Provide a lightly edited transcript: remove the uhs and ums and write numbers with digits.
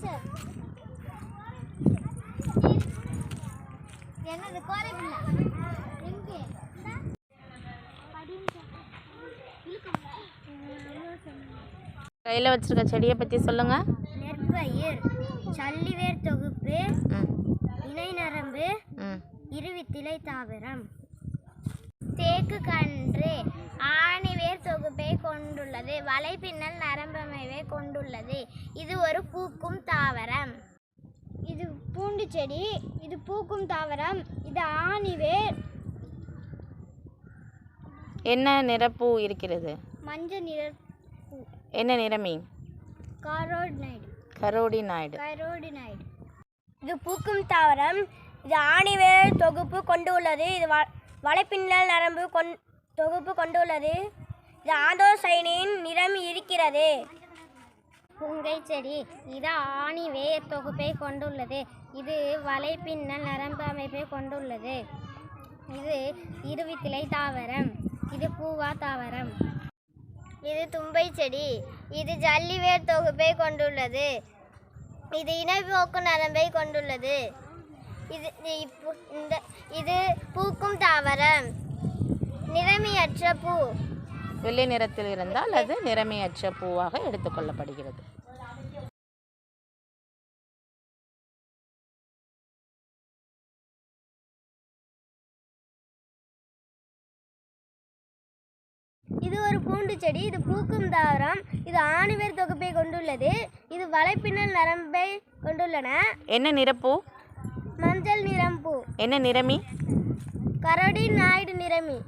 Sir என்னது கோரைப்பில்ல எங்கே கையில் வச்சிருக்க செடியை பற்றி சொல்லுங்க. நெற்பயிர், சல்லிவேர் தொகுப்பு, இணை நரம்பு, இருவித்திலை தாவரம். தேக்கு கன்று ஆணிவேர் தொகுப்பை கொண்டுள்ளது. வலைப்பின்னல் நரம்பமைவை கொண்டுள்ளது. இது ஒரு பூக்கும் தாவரம். இது பூண்டு செடி. இது பூக்கும் தாவரம். இது ஆணிவேர். என்ன நிறப்பூ இருக்கிறது? மஞ்சள் நிற. என்ன நிறமி? கரோடினைடு. இது பூக்கும் தாவரம். இது ஆணிவேர் தொகுப்பு கொண்டுள்ளது. இது வலைப்பின்னல் நரம்பு தொகுப்பு கொண்டுள்ளது. இது ஆந்தோசைனின் நிறம் இருக்கிறது. புங்கை செடி. இது ஆணிவேர் தொகுப்பை கொண்டுள்ளது. இது வலைப்பின்னல் நரம்பு அமைப்பை கொண்டுள்ளது. இது இருவித்திலை தாவரம். இது பூவா தாவரம். இது தும்பை செடி. இது ஜல்லிவேர் தொகுப்பை கொண்டுள்ளது. இது இணைப்போக்கு நரம்பை கொண்டுள்ளது. இது பூக்கும் தாவரம். நிறமியற்ற பூ. வெள்ளை நிறத்தில் இருந்தால் அது நிறமியற்ற பூவாக எடுத்துக்கொள்ளப்படுகிறது. இது ஒரு பூண்டு செடி. இது பூக்கும் தாவரம். இது ஆணிவேர் தொகுப்பை கொண்டுள்ளது. இது வலைப்பின்னல் நரம்பை கொண்டுள்ளன. என்ன நிறப்பூ? மஞ்சள் நிறம் பூ. என்ன நிறமி? கரோடினைடு நிறமி.